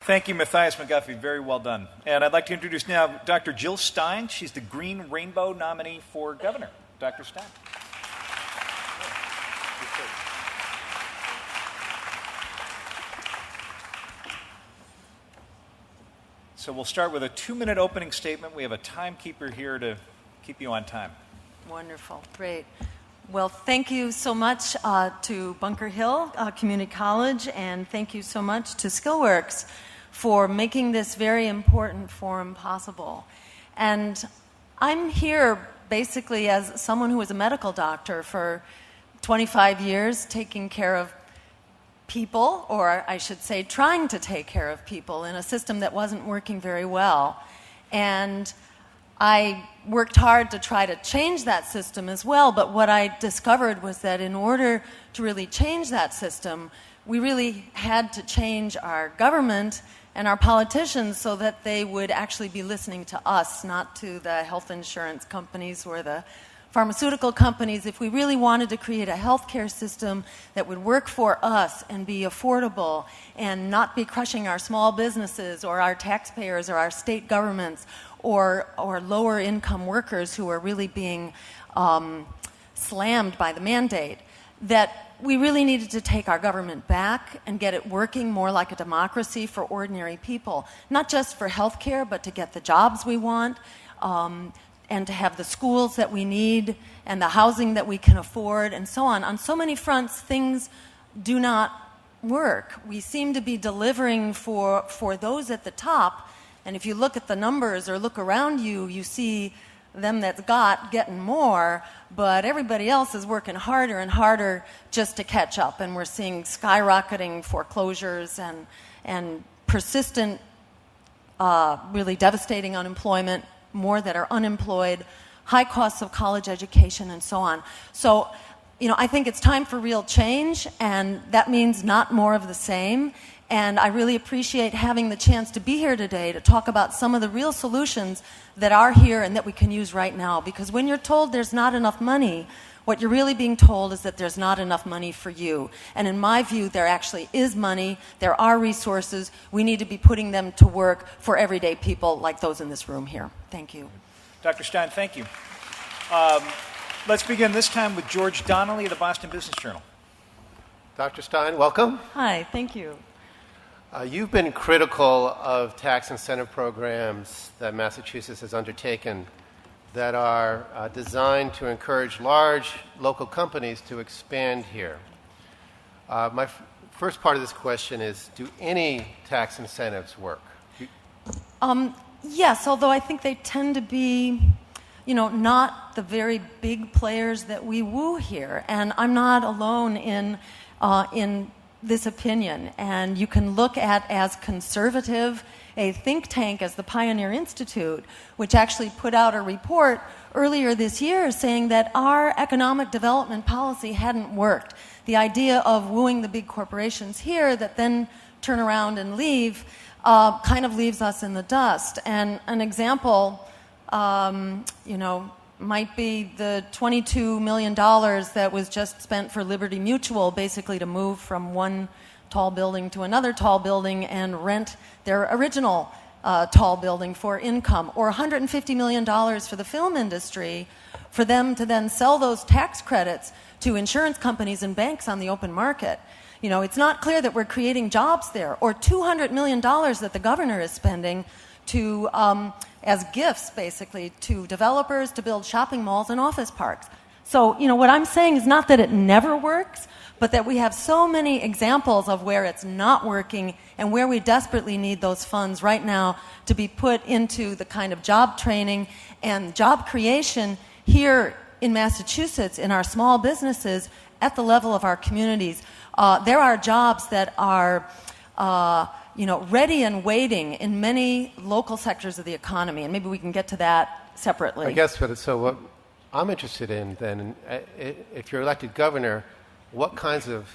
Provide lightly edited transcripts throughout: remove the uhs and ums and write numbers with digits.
Thank you, Matthias McGuffey. Very well done. And I'd like to introduce now Dr. Jill Stein. She's the Green Rainbow nominee for governor. Dr. Stein. So we'll start with a 2-minute opening statement. We have a timekeeper here to keep you on time. Wonderful. Great. Well, thank you so much to Bunker Hill Community College, and thank you so much to SkillWorks for making this very important forum possible. And I'm here basically as someone who was a medical doctor for 25 years, taking care of people, or I should say trying to take care of people in a system that wasn't working very well. And I worked hard to try to change that system as well, but what I discovered was that in order to really change that system, we really had to change our government and our politicians so that they would actually be listening to us, not to the health insurance companies or the pharmaceutical companies. If we really wanted to create a healthcare system that would work for us and be affordable and not be crushing our small businesses or our taxpayers or our state governments or lower income workers who are really being slammed by the mandate, that we really needed to take our government back and get it working more like a democracy for ordinary people, not just for healthcare, but to get the jobs we want, and to have the schools that we need and the housing that we can afford and so on. On so many fronts, things do not work. We seem to be delivering for those at the top, and if you look at the numbers or look around you, you see them that's got getting more, but everybody else is working harder and harder just to catch up, and we're seeing skyrocketing foreclosures and persistent, really devastating unemployment, more that are unemployed, high costs of college education, and so on. So, I think it's time for real change, and that means not more of the same. And I really appreciate having the chance to be here today to talk about some of the real solutions that are here and that we can use right now. Because when you're told there's not enough money, what you're really being told is that there's not enough money for you. And in my view, there actually is money. There are resources. We need to be putting them to work for everyday people like those in this room here. Thank you. Dr. Stein, thank you. Let's begin this time with George Donnelly of the Boston Business Journal. Dr. Stein, welcome. Hi, thank you. You've been critical of tax incentive programs that Massachusetts has undertaken that are designed to encourage large local companies to expand here. My first part of this question is, do any tax incentives work? Yes, although I think they tend to be, not the very big players that we woo here. And I'm not alone in this opinion. And you can look at as conservative a think tank as the Pioneer Institute, which actually put out a report earlier this year saying that our economic development policy hadn't worked. The idea of wooing the big corporations here that then turn around and leave kind of leaves us in the dust. And an example, might be the $22 million that was just spent for Liberty Mutual, basically to move from one tall building to another tall building and rent their original tall building for income, or $150 million for the film industry for them to then sell those tax credits to insurance companies and banks on the open market. It's not clear that we're creating jobs there, or $200 million that the governor is spending to as gifts, basically, to developers to build shopping malls and office parks. So, what I'm saying is not that it never works, but that we have so many examples of where it's not working and where we desperately need those funds right now to be put into the kind of job training and job creation here in Massachusetts, in our small businesses, at the level of our communities. There are jobs that are ready and waiting in many local sectors of the economy, and maybe we can get to that separately. I guess, so what I'm interested in then, if you're elected governor, what kinds of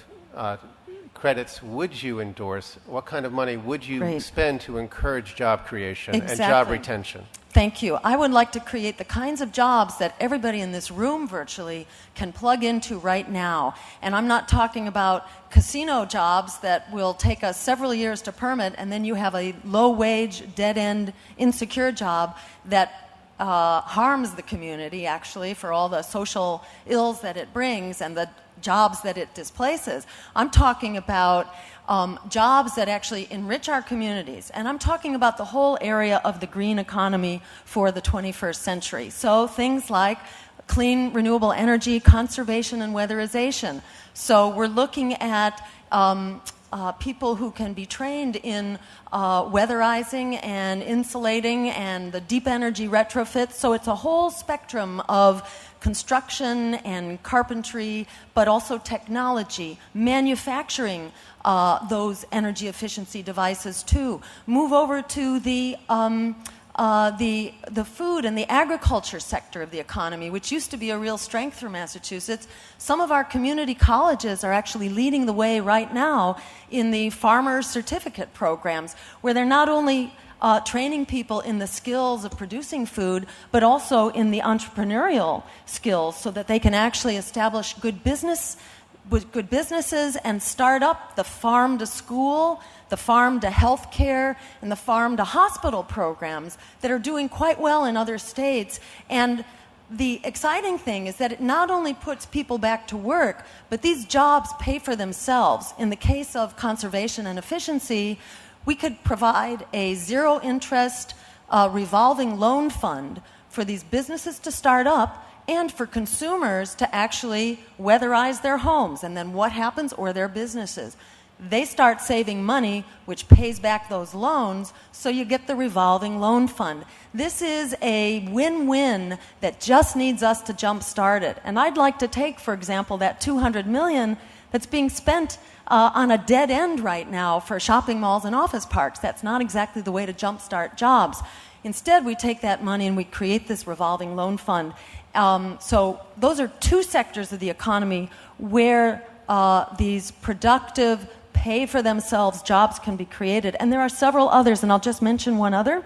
credits would you endorse? What kind of money would you spend to encourage job creation and job retention? Thank you. I would like to create the kinds of jobs that everybody in this room virtually can plug into right now. And I'm not talking about casino jobs that will take us several years to permit, and then you have a low-wage, dead-end, insecure job that harms the community, actually, for all the social ills that it brings and the jobs that it displaces. I'm talking about jobs that actually enrich our communities. And I'm talking about the whole area of the green economy for the 21st century. So things like clean, renewable energy, conservation, and weatherization. So we're looking at people who can be trained in weatherizing and insulating and the deep energy retrofits. So it's a whole spectrum of construction and carpentry, but also technology, manufacturing those energy efficiency devices too. Move over to the food and the agriculture sector of the economy, which used to be a real strength for Massachusetts. Some of our community colleges are actually leading the way right now in the farmer certificate programs, where they're not only training people in the skills of producing food, but also in the entrepreneurial skills so that they can actually establish good businesses and start up the farm to school, the farm to health care, and the farm to hospital programs that are doing quite well in other states. And the exciting thing is that it not only puts people back to work, but these jobs pay for themselves. In the case of conservation and efficiency, we could provide a zero-interest revolving loan fund for these businesses to start up and for consumers to actually weatherize their homes. And then what happens? Or their businesses. They start saving money, which pays back those loans, so you get the revolving loan fund. This is a win-win that just needs us to jump-start it. And I'd like to take, for example, that $200 million that's being spent on a dead end right now for shopping malls and office parks. That's not exactly the way to jumpstart jobs. Instead, we take that money and we create this revolving loan fund. So those are two sectors of the economy where these productive, pay-for-themselves jobs can be created. And there are several others, and I'll just mention one other,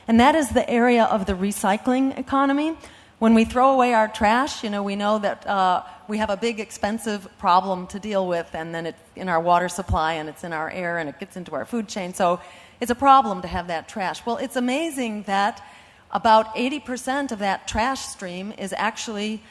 and that is the area of the recycling economy. When we throw away our trash, we know that we have a big, expensive problem to deal with, and then it's in our water supply, and it's in our air, and it gets into our food chain. So it's a problem to have that trash. Well, it's amazing that about 80% of that trash stream is actually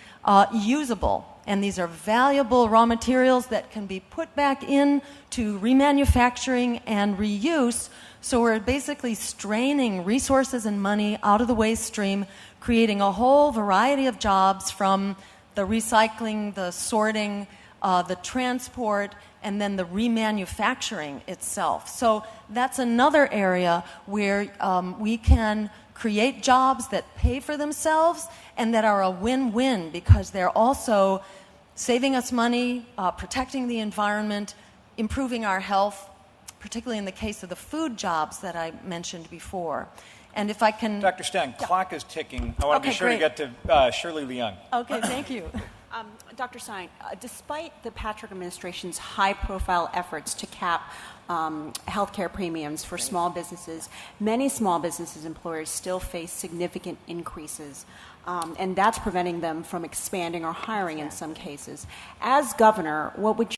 usable. And these are valuable raw materials that can be put back into remanufacturing and reuse. So we're basically straining resources and money out of the waste stream, creating a whole variety of jobs from the recycling, the sorting, the transport, and then the remanufacturing itself. So that's another area where we can create jobs that pay for themselves and that are a win-win because they're also saving us money, protecting the environment, improving our health, particularly in the case of the food jobs that I mentioned before. And if I can... Dr. Stein, clock is ticking. I want to be sure to get to Shirley Leung. Okay, thank you. Dr. Stein, despite the Patrick administration's high-profile efforts to cap healthcare premiums for small businesses, many small businesses employers still face significant increases, and that's preventing them from expanding or hiring in some cases. As governor, what would